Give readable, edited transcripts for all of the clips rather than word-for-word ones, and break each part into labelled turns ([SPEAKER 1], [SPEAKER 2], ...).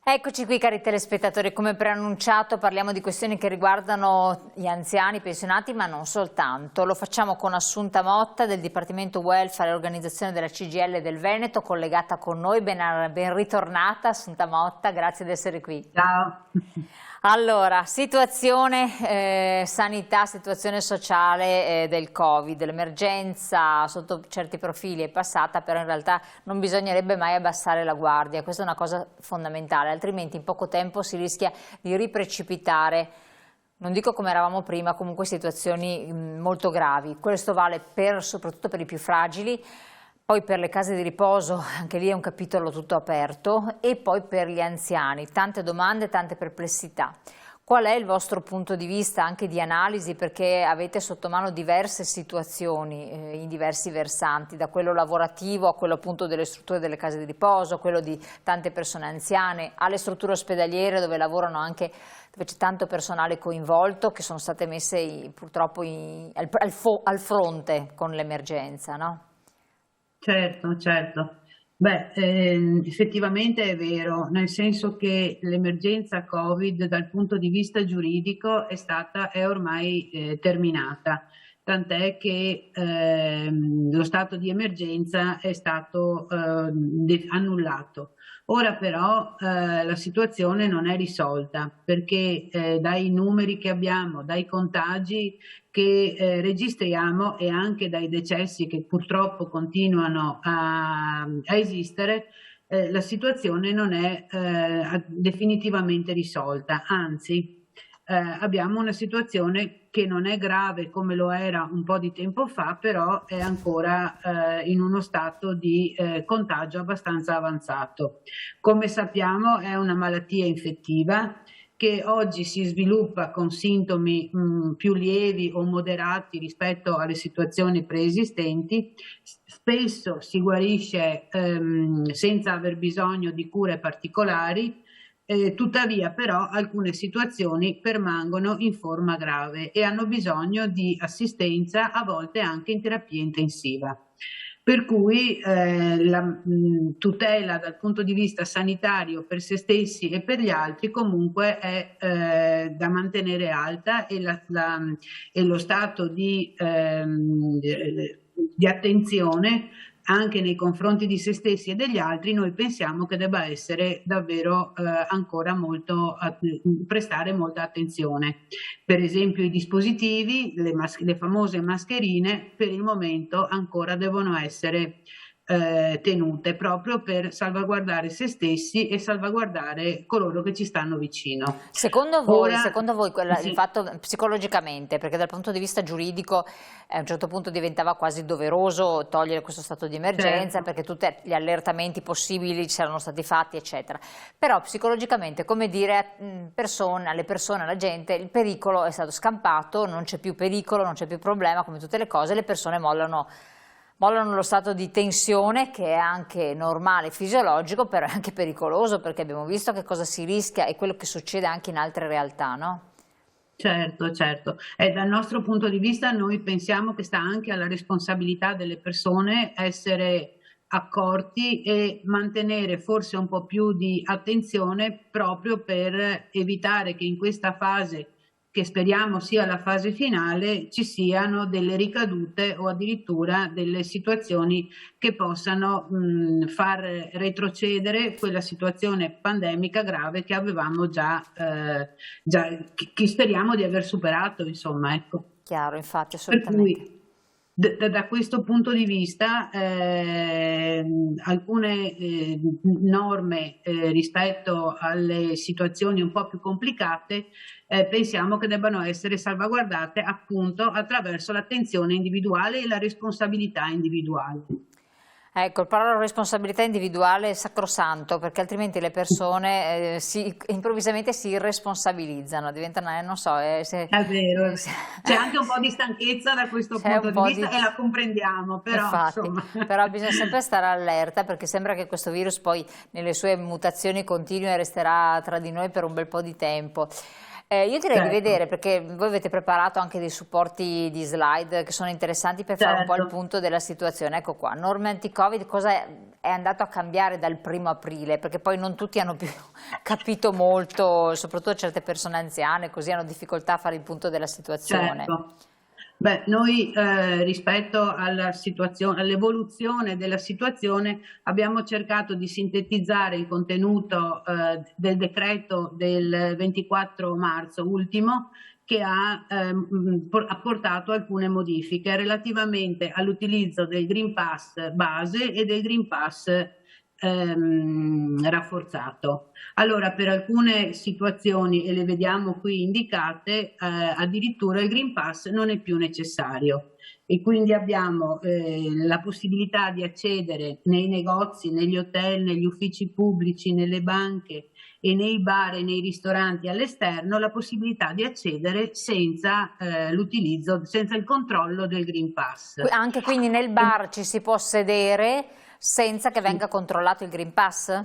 [SPEAKER 1] Eccoci qui cari telespettatori, come preannunciato parliamo di questioni che riguardano gli anziani, i pensionati, ma non soltanto. Lo facciamo con Assunta Motta del Dipartimento Welfare e Organizzazione della CGIL del Veneto, collegata con noi. Ben ritornata Assunta Motta, grazie di essere qui.
[SPEAKER 2] Ciao.
[SPEAKER 1] Allora, situazione sanità, situazione sociale del Covid, l'emergenza sotto certi profili è passata, però in realtà non bisognerebbe mai abbassare la guardia, questa è una cosa fondamentale, altrimenti in poco tempo si rischia di riprecipitare, non dico come eravamo prima, comunque situazioni molto gravi. Questo vale soprattutto per i più fragili. Poi per le case di riposo, anche lì è un capitolo tutto aperto, e poi per gli anziani, tante domande, tante perplessità. Qual è il vostro punto di vista anche di analisi, perché avete sotto mano diverse situazioni in diversi versanti, da quello lavorativo a quello appunto delle strutture delle case di riposo, a quello di tante persone anziane, alle strutture ospedaliere dove lavorano anche, dove c'è tanto personale coinvolto, che sono state messe purtroppo al fronte con l'emergenza, no?
[SPEAKER 2] Certo. Beh, effettivamente è vero, nel senso che l'emergenza Covid dal punto di vista giuridico è ormai terminata, tant'è che lo stato di emergenza è stato annullato. Ora però la situazione non è risolta perché dai numeri che abbiamo, dai contagi che registriamo e anche dai decessi che purtroppo continuano a esistere, la situazione non è definitivamente risolta, anzi abbiamo una situazione che non è grave come lo era un po' di tempo fa, però è ancora in uno stato di contagio abbastanza avanzato. Come sappiamo è una malattia infettiva che oggi si sviluppa con sintomi più lievi o moderati rispetto alle situazioni preesistenti, spesso si guarisce senza aver bisogno di cure particolari, tuttavia però alcune situazioni permangono in forma grave e hanno bisogno di assistenza, a volte anche in terapia intensiva. Per cui la tutela dal punto di vista sanitario per se stessi e per gli altri comunque è da mantenere alta e lo stato di attenzione anche nei confronti di se stessi e degli altri, noi pensiamo che debba essere davvero ancora prestare molta attenzione. Per esempio i dispositivi, le famose mascherine, per il momento ancora devono essere tenute proprio per salvaguardare se stessi e salvaguardare coloro che ci stanno vicino.
[SPEAKER 1] Secondo voi
[SPEAKER 2] sì.
[SPEAKER 1] il fatto psicologicamente, perché dal punto di vista giuridico a un certo punto diventava quasi doveroso togliere questo stato di emergenza, perché tutti gli allertamenti possibili c'erano stati fatti, eccetera. Però psicologicamente, come dire alle persone, alla gente, il pericolo è stato scampato, non c'è più pericolo, non c'è più problema, come tutte le cose, le persone mollano lo stato di tensione, che è anche normale, fisiologico, però è anche pericoloso, perché abbiamo visto che cosa si rischia e quello che succede anche in altre realtà, no?
[SPEAKER 2] Certo. E dal nostro punto di vista noi pensiamo che sta anche alla responsabilità delle persone essere accorti e mantenere forse un po' più di attenzione proprio per evitare che in questa fase, che speriamo sia la fase finale, ci siano delle ricadute o addirittura delle situazioni che possano far retrocedere quella situazione pandemica grave che avevamo che speriamo di aver superato, insomma, ecco.
[SPEAKER 1] Chiaro, infatti, assolutamente.
[SPEAKER 2] Per cui, da questo punto di vista alcune norme rispetto alle situazioni un po' più complicate pensiamo che debbano essere salvaguardate appunto attraverso l'attenzione individuale e la responsabilità individuale.
[SPEAKER 1] Ecco, il parola responsabilità individuale è sacrosanto, perché altrimenti le persone improvvisamente si irresponsabilizzano, diventano, non so...
[SPEAKER 2] È vero, c'è anche un po' di stanchezza da questo punto di vista e la comprendiamo, però
[SPEAKER 1] infatti,
[SPEAKER 2] insomma...
[SPEAKER 1] Però bisogna sempre stare allerta, perché sembra che questo virus poi nelle sue mutazioni continue resterà tra di noi per un bel po' di tempo. Io direi di vedere, perché voi avete preparato anche dei supporti di slide che sono interessanti per fare un po' il punto della situazione. Ecco qua, norme anti-Covid, cosa è andato a cambiare dal 1° aprile, perché poi non tutti hanno più capito molto, soprattutto certe persone anziane, così hanno difficoltà a fare il punto della situazione.
[SPEAKER 2] Certo. Beh, noi rispetto alla situazione, all'evoluzione della situazione abbiamo cercato di sintetizzare il contenuto del decreto del 24 marzo ultimo che ha portato alcune modifiche relativamente all'utilizzo del Green Pass base e del Green Pass rafforzato. Allora, per alcune situazioni, e le vediamo qui indicate, addirittura il Green Pass non è più necessario e quindi abbiamo la possibilità di accedere nei negozi, negli hotel, negli uffici pubblici, nelle banche e nei bar e nei ristoranti all'esterno, la possibilità di accedere senza l'utilizzo, senza il controllo del Green Pass.
[SPEAKER 1] Anche quindi nel bar ci si può sedere senza che venga controllato il Green Pass?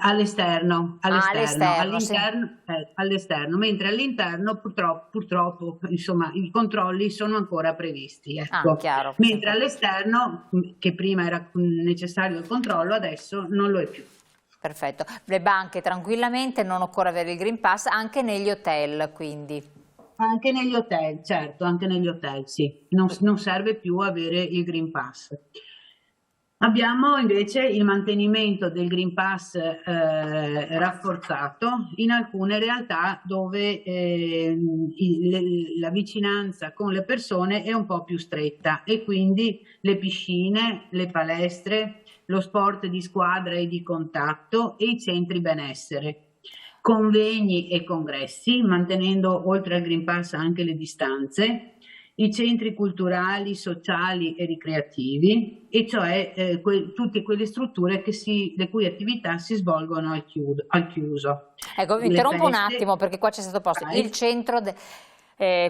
[SPEAKER 2] All'esterno,
[SPEAKER 1] All'esterno, sì.
[SPEAKER 2] all'esterno, mentre all'interno purtroppo insomma, i controlli sono ancora previsti. Ecco.
[SPEAKER 1] Chiaro.
[SPEAKER 2] Mentre all'esterno, che prima era necessario il controllo, adesso non lo è più.
[SPEAKER 1] Perfetto. Le banche tranquillamente, non occorre avere il Green Pass, anche negli hotel quindi.
[SPEAKER 2] Anche negli hotel, certo, anche negli hotel, sì. Non serve più avere il Green Pass. Abbiamo invece il mantenimento del Green Pass rafforzato in alcune realtà dove la vicinanza con le persone è un po' più stretta e quindi le piscine, le palestre, lo sport di squadra e di contatto e i centri benessere. Convegni e congressi, mantenendo oltre al Green Pass anche le distanze, i centri culturali, sociali e ricreativi, e cioè tutte quelle strutture le cui attività si svolgono al chiuso.
[SPEAKER 1] Ecco, vi interrompo un attimo perché qua c'è stato posto il centro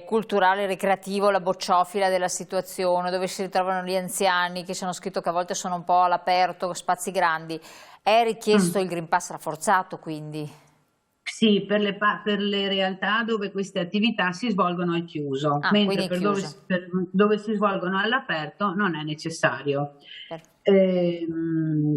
[SPEAKER 1] culturale ricreativo, la bocciofila della situazione, dove si ritrovano gli anziani che ci hanno scritto che a volte sono un po' all'aperto, spazi grandi. È richiesto il Green Pass rafforzato quindi?
[SPEAKER 2] Sì, per le realtà dove queste attività si svolgono al chiuso, mentre per dove si svolgono all'aperto non è necessario.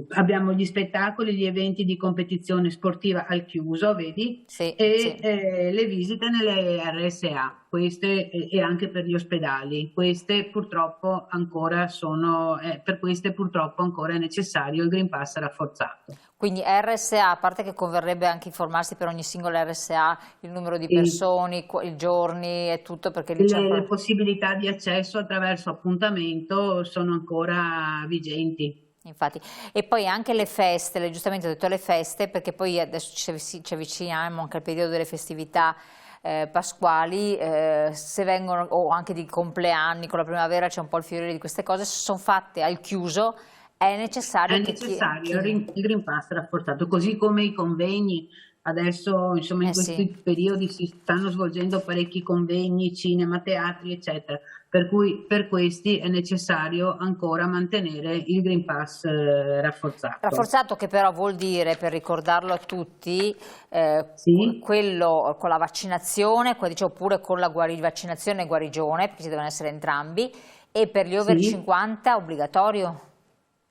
[SPEAKER 2] Abbiamo gli spettacoli, gli eventi di competizione sportiva al chiuso, vedi?
[SPEAKER 1] Sì,
[SPEAKER 2] le visite nelle RSA, queste e anche per gli ospedali. Queste purtroppo ancora per queste purtroppo ancora è necessario il Green Pass rafforzato.
[SPEAKER 1] Quindi RSA, a parte che converrebbe anche informarsi per ogni singola RSA, il numero di persone, i giorni e tutto, perché lì c'è
[SPEAKER 2] le possibilità di accesso attraverso appuntamento sono ancora vigenti.
[SPEAKER 1] Infatti, e poi anche le feste, giustamente ho detto le feste, perché poi adesso ci avviciniamo anche al periodo delle festività pasquali, se vengono, o anche di compleanni, con la primavera c'è un po' il fiore di queste cose, se sono fatte al chiuso. È necessario
[SPEAKER 2] il Green Pass rafforzato, così come i convegni. Adesso, insomma, in questi periodi si stanno svolgendo parecchi convegni, cinema, teatri, eccetera. Per cui per questi è necessario ancora mantenere il Green Pass rafforzato.
[SPEAKER 1] Rafforzato, che però vuol dire, per ricordarlo a tutti, quello con la vaccinazione, oppure con la vaccinazione e guarigione, perché ci devono essere entrambi, e per gli over 50 obbligatorio?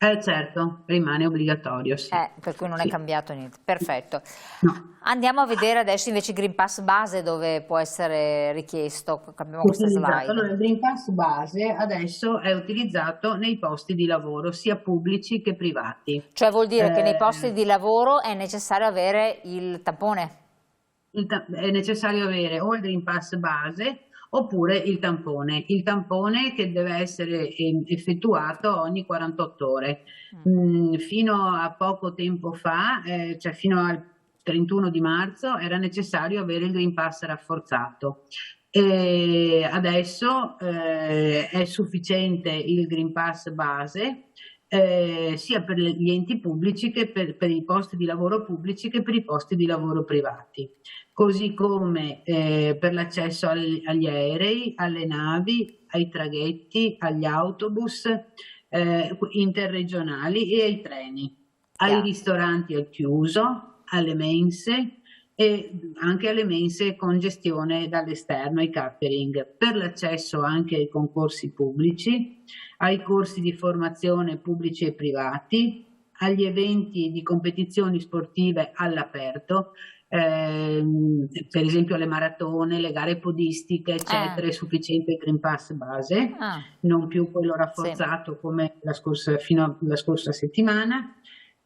[SPEAKER 2] Certo, rimane obbligatorio, sì.
[SPEAKER 1] Per cui non è cambiato niente, perfetto.
[SPEAKER 2] No.
[SPEAKER 1] Andiamo a vedere adesso invece il Green Pass base dove può essere richiesto, abbiamo questa slide.
[SPEAKER 2] Allora, il Green Pass base adesso è utilizzato nei posti di lavoro, sia pubblici che privati.
[SPEAKER 1] Cioè vuol dire che nei posti di lavoro è necessario avere il tampone?
[SPEAKER 2] È necessario avere o il Green Pass base oppure il tampone che deve essere effettuato ogni 48 ore. Fino a poco tempo fa, cioè fino al 31 di marzo, era necessario avere il Green Pass rafforzato. E adesso è sufficiente il Green Pass base, sia per gli enti pubblici che per i posti di lavoro pubblici che per i posti di lavoro privati. Così come per l'accesso agli aerei, alle navi, ai traghetti, agli autobus interregionali e ai treni, ai ristoranti al chiuso, alle mense, e anche alle mense con gestione dall'esterno, ai catering, per l'accesso anche ai concorsi pubblici, ai corsi di formazione pubblici e privati, agli eventi di competizioni sportive all'aperto, per esempio le maratone, le gare podistiche, eccetera. È sufficiente il Green Pass base, non più quello rafforzato come fino alla scorsa settimana,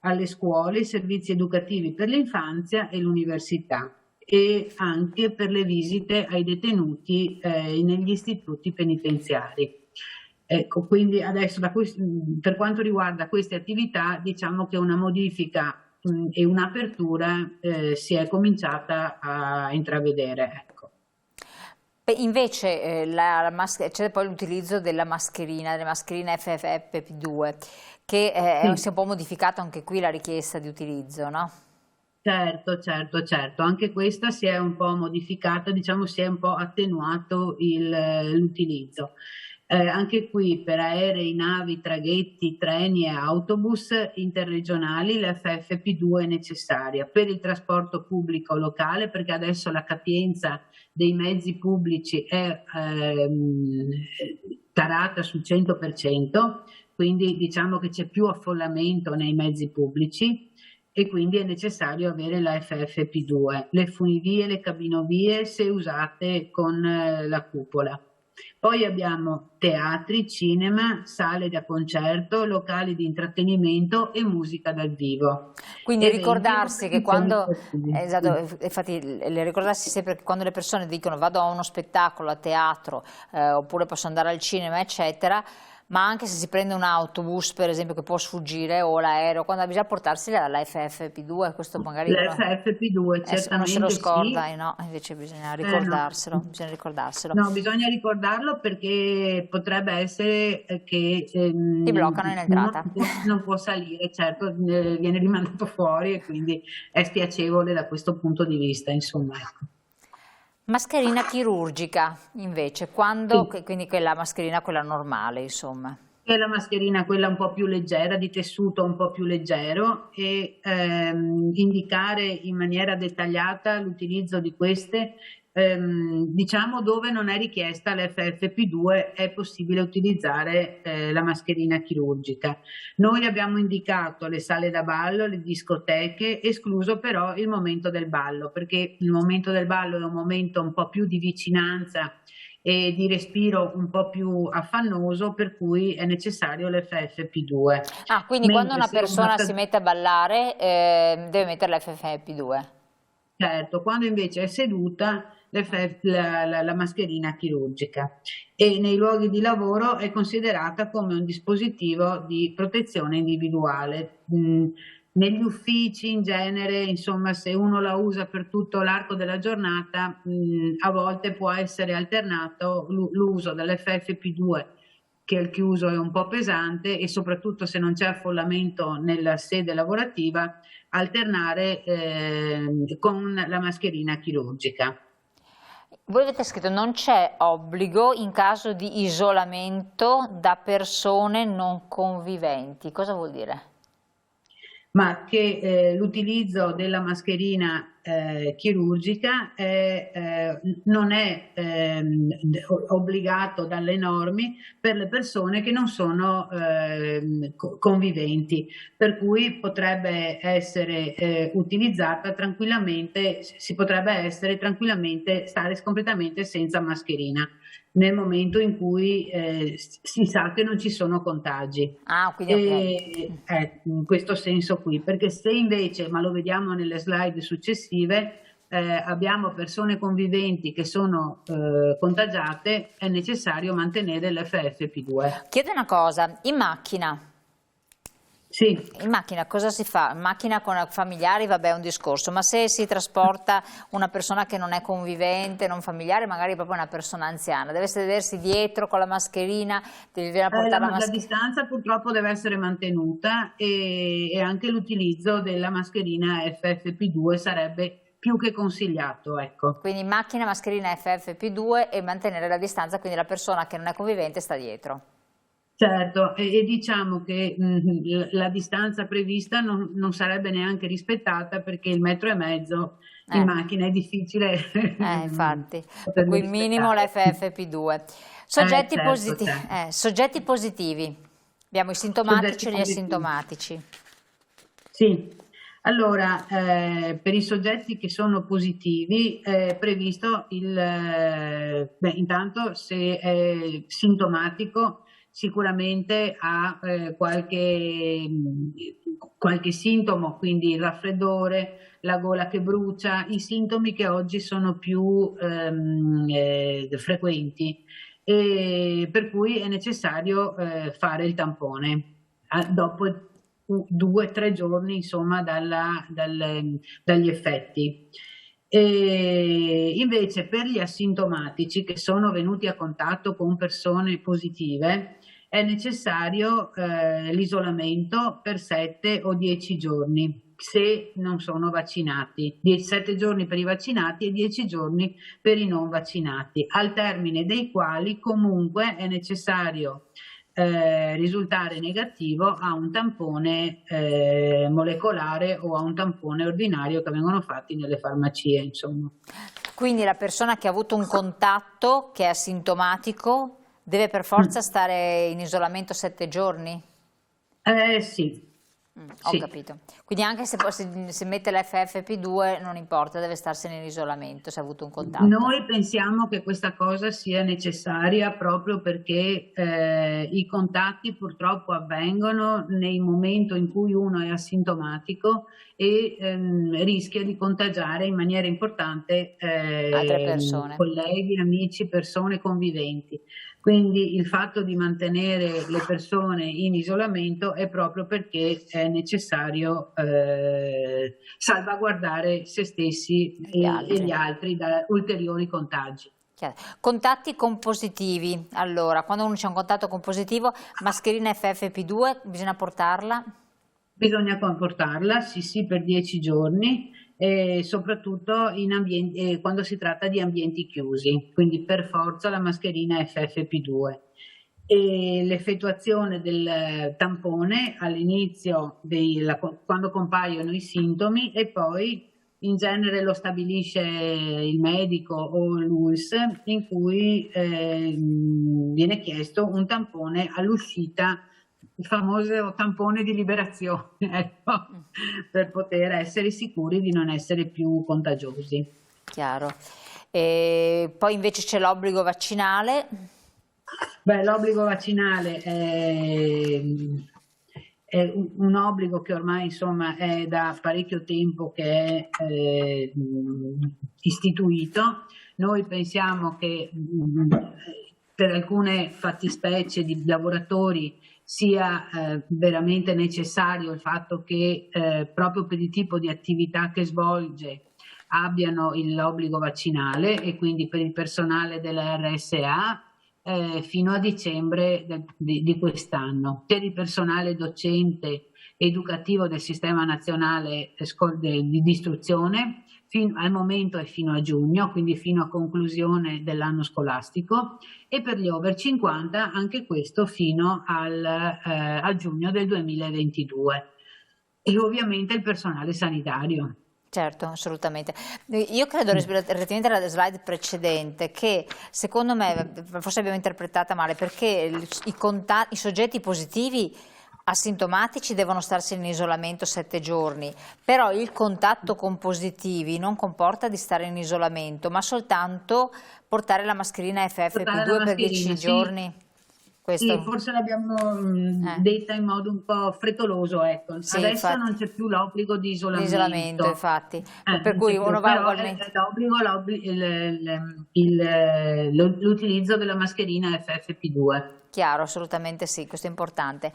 [SPEAKER 2] alle scuole, i servizi educativi per l'infanzia e l'università, e anche per le visite ai detenuti negli istituti penitenziari. Ecco, quindi adesso per quanto riguarda queste attività, diciamo che una modifica e un'apertura si è cominciata a intravedere. Ecco.
[SPEAKER 1] Invece c'è poi l'utilizzo delle mascherine FFP2, che si è un po' modificato anche qui la richiesta di utilizzo, no?
[SPEAKER 2] Certo, anche questa si è un po' modificata, diciamo si è un po' attenuato l'utilizzo. Anche qui per aerei, navi, traghetti, treni e autobus interregionali l'FFP2 è necessaria. Per il trasporto pubblico locale, perché adesso la capienza dei mezzi pubblici è tarata sul 100%, quindi diciamo che c'è più affollamento nei mezzi pubblici e quindi è necessario avere la FFP2, le funivie, le cabinovie se usate con la cupola. Poi abbiamo teatri, cinema, sale da concerto, locali di intrattenimento e musica dal vivo.
[SPEAKER 1] Quindi ricordarsi che quando, infatti ricordarsi sempre che quando le persone dicono vado a uno spettacolo, a teatro, oppure posso andare al cinema, eccetera, ma anche se si prende un autobus, per esempio, che può sfuggire, o l'aereo, quando bisogna portarsi la FFP2, questo magari
[SPEAKER 2] la FFP2 certamente
[SPEAKER 1] uno se lo scorda,
[SPEAKER 2] sì.
[SPEAKER 1] no? Invece bisogna ricordarselo,
[SPEAKER 2] No.
[SPEAKER 1] bisogna ricordarselo.
[SPEAKER 2] No, bisogna ricordarlo perché potrebbe essere che
[SPEAKER 1] ti bloccano in entrata.
[SPEAKER 2] non può salire, certo, viene rimandato fuori e quindi è spiacevole da questo punto di vista, insomma.
[SPEAKER 1] Mascherina chirurgica, invece, quando, sì. Quindi quella mascherina, quella normale, insomma.
[SPEAKER 2] È la mascherina quella un po' più leggera, di tessuto un po' più leggero, e indicare in maniera dettagliata l'utilizzo di queste, diciamo dove non è richiesta l'FFP2 è possibile utilizzare la mascherina chirurgica. Noi abbiamo indicato le sale da ballo, le discoteche, escluso però il momento del ballo, perché il momento del ballo è un momento un po' più di vicinanza e di respiro un po' più affannoso, per cui è necessario l'FFP2.
[SPEAKER 1] Ah, quindi quando una persona si mette a ballare deve mettere l'FFP2?
[SPEAKER 2] Certo, quando invece è seduta la mascherina chirurgica, e nei luoghi di lavoro è considerata come un dispositivo di protezione individuale. Negli uffici in genere, insomma, se uno la usa per tutto l'arco della giornata, a volte può essere alternato l'uso dell'FFP2, che il chiuso è un po' pesante, e soprattutto se non c'è affollamento nella sede lavorativa, alternare con la mascherina chirurgica.
[SPEAKER 1] Voi avete scritto non c'è obbligo in caso di isolamento da persone non conviventi. Cosa vuol dire?
[SPEAKER 2] Ma che l'utilizzo della mascherina chirurgica non è obbligato dalle norme per le persone che non sono conviventi, per cui potrebbe essere utilizzata tranquillamente, si potrebbe essere tranquillamente stare completamente senza mascherina nel momento in cui si sa che non ci sono contagi.
[SPEAKER 1] Ah, quindi
[SPEAKER 2] In questo senso qui, perché se invece, ma lo vediamo nelle slide successive, abbiamo persone conviventi che sono contagiate, è necessario mantenere l'FFP2.
[SPEAKER 1] Chiedo una cosa, in macchina?
[SPEAKER 2] Sì.
[SPEAKER 1] In macchina cosa si fa? In macchina con familiari, vabbè, è un discorso, ma se si trasporta una persona che non è convivente, non familiare, magari proprio una persona anziana, deve sedersi dietro con la mascherina, deve portare
[SPEAKER 2] la distanza purtroppo deve essere mantenuta, e anche l'utilizzo della mascherina FFP2 sarebbe più che consigliato, ecco.
[SPEAKER 1] Quindi in macchina mascherina FFP2 e mantenere la distanza, quindi la persona che non è convivente sta dietro.
[SPEAKER 2] Certo, e diciamo che la distanza prevista non sarebbe neanche rispettata, perché il 1,5 metri in
[SPEAKER 1] Eh.
[SPEAKER 2] macchina è difficile
[SPEAKER 1] Infatti, per
[SPEAKER 2] poterli
[SPEAKER 1] cui minimo
[SPEAKER 2] rispettare.
[SPEAKER 1] l'FFP2. Soggetti
[SPEAKER 2] Certo, certo.
[SPEAKER 1] soggetti positivi. Abbiamo i
[SPEAKER 2] Soggetti
[SPEAKER 1] sintomatici e gli
[SPEAKER 2] positivi.
[SPEAKER 1] asintomatici.
[SPEAKER 2] Sì, allora per i soggetti che sono positivi è previsto intanto se è sintomatico sicuramente ha qualche sintomo, quindi il raffreddore, la gola che brucia, i sintomi che oggi sono più frequenti e per cui è necessario fare il tampone dopo 2 o 3 giorni, insomma, dagli effetti. E invece per gli asintomatici che sono venuti a contatto con persone positive è necessario l'isolamento per 7 o 10 giorni se non sono vaccinati, 7 giorni per i vaccinati e 10 giorni per i non vaccinati, al termine dei quali comunque è necessario risultare negativo a un tampone molecolare o a un tampone ordinario che vengono fatti nelle farmacie, insomma.
[SPEAKER 1] Quindi la persona che ha avuto un contatto che è asintomatico deve per forza stare in isolamento 7 giorni?
[SPEAKER 2] Sì,
[SPEAKER 1] Ho
[SPEAKER 2] sì.
[SPEAKER 1] capito. Quindi anche se mette l'FFP2 non importa, deve starsene in isolamento se ha avuto un contatto.
[SPEAKER 2] Noi pensiamo che questa cosa sia necessaria proprio perché i contatti purtroppo avvengono nel momento in cui uno è asintomatico e rischia di contagiare in maniera importante
[SPEAKER 1] Altre persone.
[SPEAKER 2] colleghi, amici, persone conviventi. Quindi il fatto di mantenere le persone in isolamento è proprio perché è necessario salvaguardare se stessi
[SPEAKER 1] Gli
[SPEAKER 2] e
[SPEAKER 1] altri.
[SPEAKER 2] gli altri da ulteriori contagi.
[SPEAKER 1] Chiaro. Contatti con positivi. Allora, quando uno c'è un contatto con positivo, mascherina FFP2, bisogna portarla?
[SPEAKER 2] Bisogna comportarla, sì sì, per 10 giorni, soprattutto quando si tratta di ambienti chiusi, quindi per forza la mascherina FFP2. E l'effettuazione del tampone all'inizio, quando compaiono i sintomi e poi in genere lo stabilisce il medico o l'ULSS in cui viene chiesto un tampone all'uscita, il famoso tampone di liberazione, ecco, per poter essere sicuri di non essere più contagiosi.
[SPEAKER 1] Chiaro. E poi invece c'è l'obbligo vaccinale.
[SPEAKER 2] Beh, l'obbligo vaccinale è un obbligo che ormai insomma è da parecchio tempo che è istituito. Noi pensiamo che per alcune fattispecie di lavoratori sia veramente necessario il fatto che proprio per il tipo di attività che svolge abbiano l'obbligo vaccinale e quindi per il personale della RSA fino a dicembre di quest'anno. Per il personale docente educativo del Sistema Nazionale di Istruzione al momento è fino a giugno, quindi fino a conclusione dell'anno scolastico, e per gli over 50 anche questo fino a giugno del 2022. E ovviamente il personale sanitario.
[SPEAKER 1] Certo, assolutamente. Io credo, relativamente alla slide precedente, che secondo me, forse abbiamo interpretata male, perché i soggetti positivi asintomatici devono starsi in isolamento 7 giorni, però il contatto con positivi non comporta di stare in isolamento, ma soltanto portare la mascherina
[SPEAKER 2] Portare la
[SPEAKER 1] FFP2 per 10
[SPEAKER 2] mascherina, sì.
[SPEAKER 1] giorni.
[SPEAKER 2] Sì,
[SPEAKER 1] Questo,
[SPEAKER 2] forse l'abbiamo detta in modo un po' frettoloso, ecco.
[SPEAKER 1] sì,
[SPEAKER 2] Adesso non
[SPEAKER 1] infatti,
[SPEAKER 2] c'è più l'obbligo di
[SPEAKER 1] l'isolamento,
[SPEAKER 2] isolamento,
[SPEAKER 1] infatti, per
[SPEAKER 2] non
[SPEAKER 1] cui
[SPEAKER 2] c'è più,
[SPEAKER 1] uno va
[SPEAKER 2] però
[SPEAKER 1] ugualmente.
[SPEAKER 2] è l'utilizzo della mascherina FFP2.
[SPEAKER 1] Chiaro, assolutamente sì, questo è importante.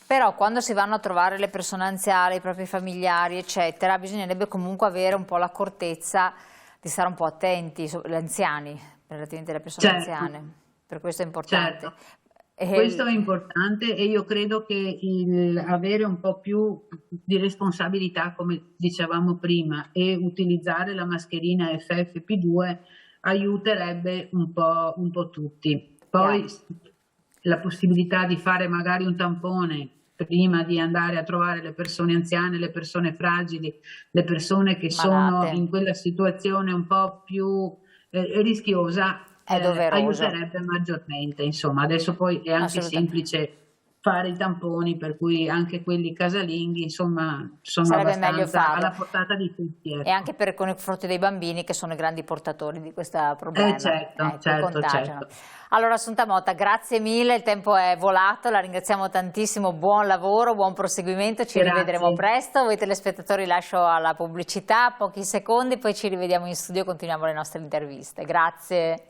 [SPEAKER 1] Però quando si vanno a trovare le persone anziane, i propri familiari, eccetera, bisognerebbe comunque avere un po' l'accortezza di stare un po' attenti, gli anziani, relativamente alle persone
[SPEAKER 2] Certo,
[SPEAKER 1] anziane. Per questo è importante.
[SPEAKER 2] certo. Questo è importante e io credo che avere un po' più di responsabilità, come dicevamo prima, e utilizzare la mascherina FFP2 aiuterebbe un po' tutti. Poi
[SPEAKER 1] Chiaro.
[SPEAKER 2] la possibilità di fare magari un tampone prima di andare a trovare le persone anziane, le persone fragili, le persone che sono
[SPEAKER 1] malate.
[SPEAKER 2] in quella situazione un po' più rischiosa,
[SPEAKER 1] È doveroso,
[SPEAKER 2] aiuterebbe maggiormente. Insomma, adesso poi è anche
[SPEAKER 1] assolutamente.
[SPEAKER 2] semplice fare i tamponi, per cui anche quelli casalinghi, insomma, sono
[SPEAKER 1] Sarebbe meglio
[SPEAKER 2] abbastanza
[SPEAKER 1] farlo.
[SPEAKER 2] alla portata di tutti,
[SPEAKER 1] E
[SPEAKER 2] ecco.
[SPEAKER 1] anche per con i confronti dei bambini che sono i grandi portatori di questo problema,
[SPEAKER 2] Certo,
[SPEAKER 1] che
[SPEAKER 2] certo,
[SPEAKER 1] contagiano.
[SPEAKER 2] certo.
[SPEAKER 1] Allora, Assunta Motta, grazie mille, il tempo è volato, la ringraziamo tantissimo, buon lavoro, buon proseguimento, ci rivedremo
[SPEAKER 2] Grazie.
[SPEAKER 1] presto. Voi telespettatori lascio alla pubblicità, pochi secondi, poi ci rivediamo in studio e continuiamo le nostre interviste. Grazie.